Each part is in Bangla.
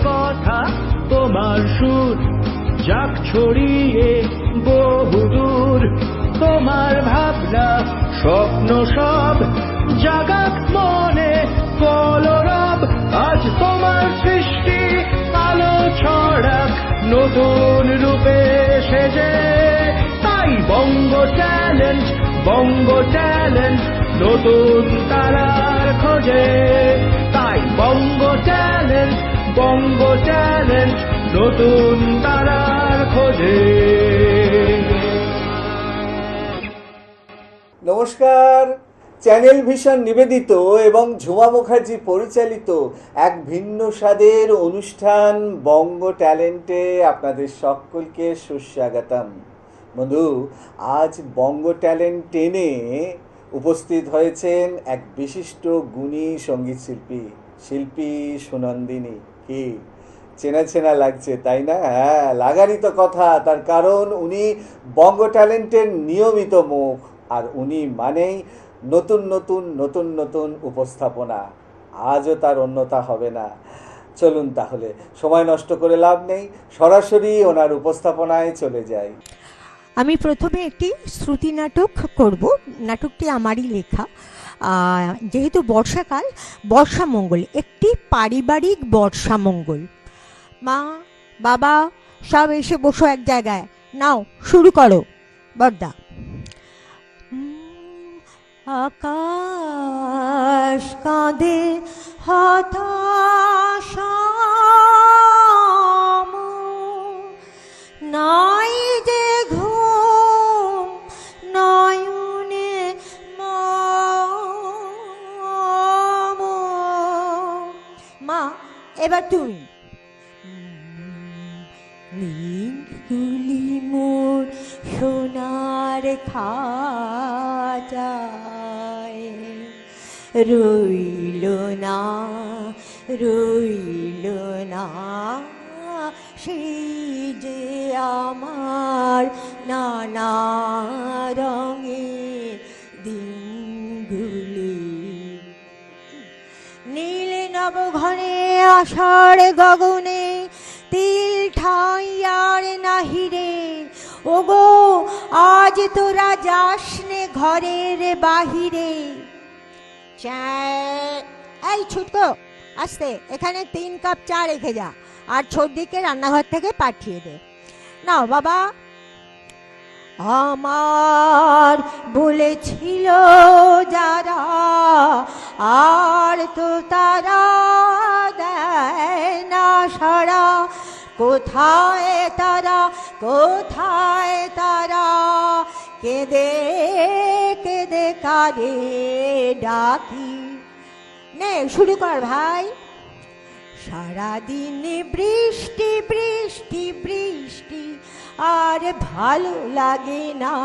কথা, তোমার সুর যাক ছড়িয়ে বহুদূর। তোমার ভাবনা স্বপ্ন সব জাগাক মনে কলরব। আজ তোমার সৃষ্টি আলো ছড়াক নতুন রূপে সেজে। তাই বঙ্গ ট্যালেন্ট, বঙ্গ ট্যালেন্ট নতুন তারার খোঁজে। তাই বঙ্গ ট্যালেন্ট, বঙ্গ ট্যালেন্ট নতুন তারার খোঁজে। নমস্কার। চ্যানেল ভিশন নিবেদিত এবং ঝুমা মুখার্জি পরিচালিত এক ভিন্ন স্বাদের অনুষ্ঠান বঙ্গ ট্যালেন্টে আপনাদের সকলকে সুস্বাগতম। বন্ধু, আজ বঙ্গ ট্যালেন্ট 10-এ উপস্থিত হয়েছেন এক বিশিষ্ট গুণী সঙ্গীত শিল্পী সুনন্দিনী। কি চেনা চেনা লাগছে, তাই না? হ্যাঁ, লাগারই তো কথা। তার কারণ উনি বঙ্গ ট্যালেন্টের নিয়মিত মুখ, আর উনি মানেই নতুন নতুন নতুন নতুন উপস্থাপনা। আজও তার অন্যতা হবে না। চলুন তাহলে সময় নষ্ট করে লাভ নেই, সরাসরি ওনার উপস্থাপনায় চলে যাই। আমি প্রথমে একটি শ্রুতি নাটক করব। নাটকটি আমারই লেখা। যেহেতু বর্ষাকাল, বর্ষামঙ্গল, একটি পারিবারিক বর্ষামঙ্গল। মা, বাবা সব এসে বসো এক জায়গায়। নাও, শুরু করো বর্দা। আকাশ কাঁদে হতাশা, নাই যে ঘুম নয়নে মা। এবার তুমি। নীলগুলি মোর সোনার খাঁচায় রইল না, রইল না সেই যে আমার নানা রঙের দিনগুলি। নীল নবঘনে আষাঢ় গগনে তিল ঠাঁই আর নাহিরে। ওগো আজ তোরা যাসনে ঘরের বাহিরে। এই ছুটকো, আস্তে, এখানে 3 কাপ চা রেখে যা, আর ছোটদিকে রান্নাঘর থেকে পাঠিয়ে দে। নাও বাবা। আমার বলেছিল যারা, আর তো তারা দেয় না সারা। কোথায় তারা, কোথায় তারা, কেঁদে কেঁদে কাঁদে ডাকি। নে শুরু কর ভাই। সারাদিন বৃষ্টি বৃষ্টি বৃষ্টি, আর ভালো লাগে না।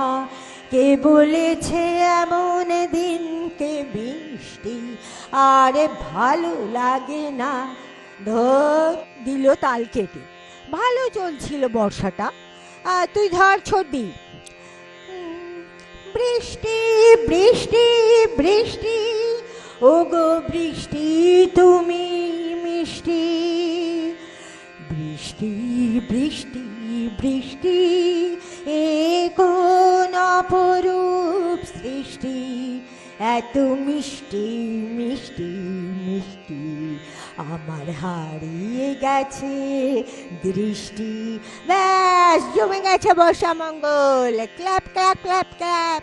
কে বলেছে এমন দিনকে বৃষ্টি, আর ভালো লাগে না। ধর দিল তাল কেটে। ভালো চলছিল বর্ষাটা। তুই ধর ছোটি। বৃষ্টি বৃষ্টি বৃষ্টি, ওগো বৃষ্টি তুমি মিষ্টি। বৃষ্টি বৃষ্টি বৃষ্টি, এ কোন অপরূপ সৃষ্টি। এত মিষ্টি মিষ্টি মিষ্টি, আমার হারিয়ে গেছে দৃষ্টি। ব্যাস, জমে গেছে Barshamangal. Clap clap clap clap.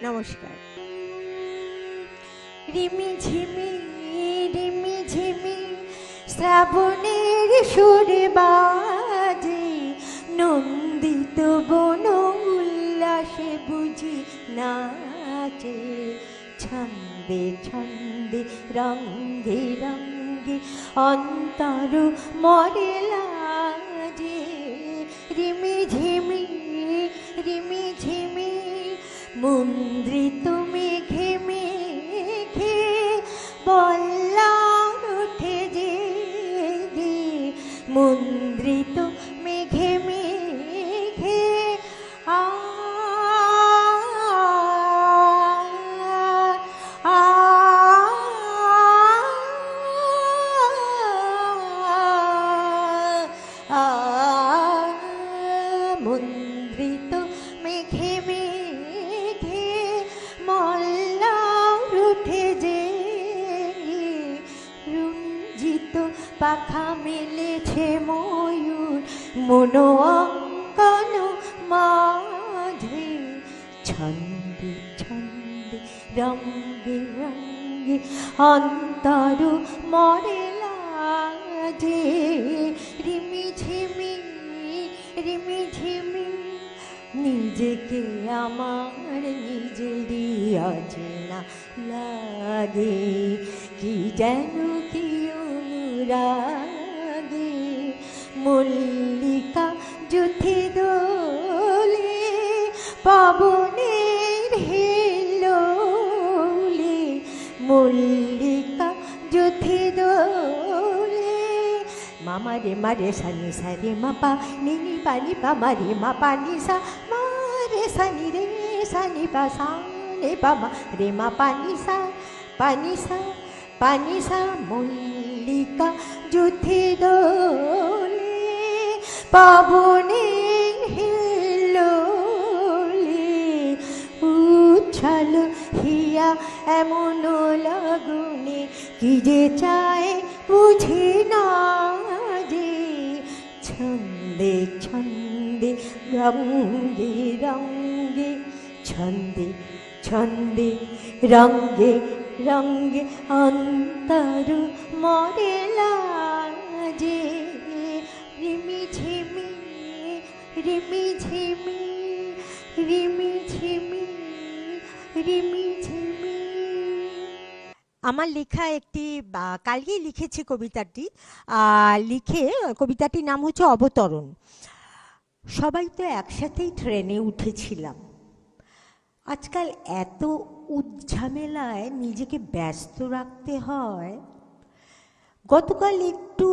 নমস্কার। রিমি ঝিমি রিমি ঝিমি শ্রাবণের সুরে বাজে। নন্দিত বন উল্লাসে বুঝি নাচে। ছন্দে ছন্দে রঙ্গে রঙ্গে অন্তর মরে লাজে। রিমি ঝিমি রিমি ঝিমি মুন্দ্রিত মেঘে মেঘে বল্লর ওঠে যে। মুন্দ্রিত মেঘে মেঘে পাখা মেলেছে ময়ূর মনো অঙ্কন মাঝে, ছন্দে ছন্দে রঙ্গে রঙ্গে অন্তর মরে লাজে, রিমি ঝিমি রিমি ঝিমি নিজেকে আমার নিজেরই অচেনা লাগে, কি যেন কি অনুরাগে, মল্লিকা যুথি দোলে পবনের হেলোলে, মল্লিকা যুথি দোলে, মামা রে মারে সানি সারে মাপা নিনি পানি পা মারে মা পানি সা মারে সানি রে সানি পা সানি পামা রে মা পানি সা পানি সা পানি সা, মল্লিকা যুথি দোলে পবনে হিলোলে, উচ্ছল হিয়া এমন লাগুনে কি যে চায় বুঝি না যে, ছন্দে ছন্দে রঙ্গে রঙ্গে, ছন্দে ছন্দে রঙ্গে রঙ্গে অন্তর মরে লাজে, রিমি ঝিমি রিমি ঝিমি রিমি ঝিমি রিমি ঝিমি। আমার লেখা একটি কালকেই লিখেছি কবিতাটি, লিখে কবিতাটির নাম হচ্ছে অবতরণ। সবাই তো একসাথেই ট্রেনে উঠেছিলাম, আজকাল এত উঝামেলায় নিজেকে ব্যস্ত রাখতে হয়, গতকাল একটু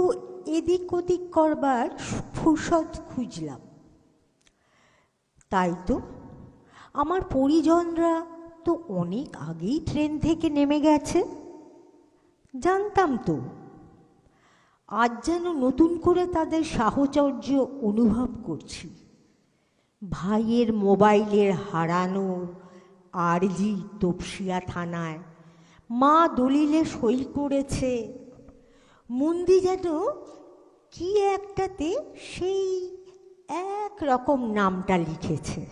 এদিক ওদিক করবার ফুরসত খুঁজলাম। তাই তো আমার পরিজনরা তো অনেক আগেই ট্রেন থেকে নেমে গেছে, জানতাম তো। আজ যেন নতুন করে তাদের সাহচর্য অনুভব করছি। ভাইয়ের মোবাইলের হারানোর আরজি তপসিয়া থানায়, মা দলিলে সই করেছে, মুন্দি যেন কি একটাতে সেই এক রকম নামটা লিখেছে।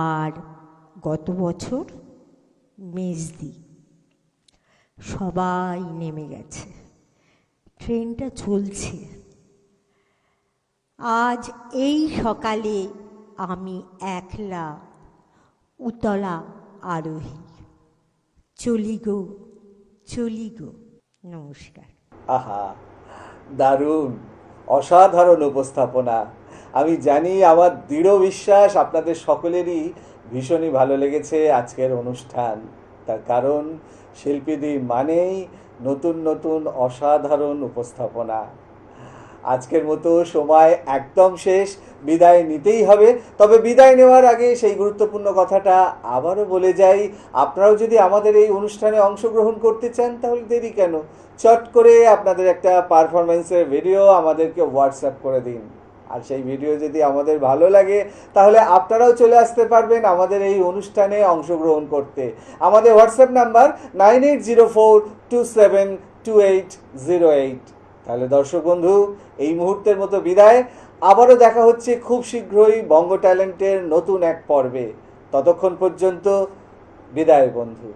আর গত বছর মেজদি, সবাই নেমে গেছে, ট্রেনটা চলছে। আজ এই সকালে আমি একলা উতলা আরোহী, চলি গো চলি গো। নমস্কার। আহা, দারুণ, অসাধারণ উপস্থাপনা। আমি জানি, আমার দৃঢ় বিশ্বাস আপনাদের সকলেরই ভীষণই ভালো লেগেছে আজকের অনুষ্ঠান। তার কারণ শিল্পীদি মানেই নতুন নতুন অসাধারণ উপস্থাপনা। আজকের মতো সময় একদম শেষ, বিদায় নিতেই হবে। তবে বিদায় নেওয়ার আগে সেই গুরুত্বপূর্ণ কথাটা আবারও বলে যাই, আপনারাও যদি আমাদের এই অনুষ্ঠানে অংশগ্রহণ করতে চান তাহলে দেরি কেন, চট করে আপনাদের একটা পারফরমেন্সের ভিডিও আমাদেরকে হোয়াটসঅ্যাপ করে দিন। আর সেই ভিডিও যদি আমাদের ভালো লাগে তাহলে আপনারাও চলে আসতে পারবেন আমাদের এই অনুষ্ঠানে অংশগ্রহণ করতে। আমাদের হোয়াটসঅ্যাপ নাম্বার 9804272808। তাহলে দর্শক বন্ধু, এই মুহূর্তের মতো বিদায়। আবারও দেখা হচ্ছে খুব শীঘ্রই বঙ্গ ট্যালেন্টের নতুন এক পর্বে। ততক্ষণ পর্যন্ত বিদায় বন্ধু।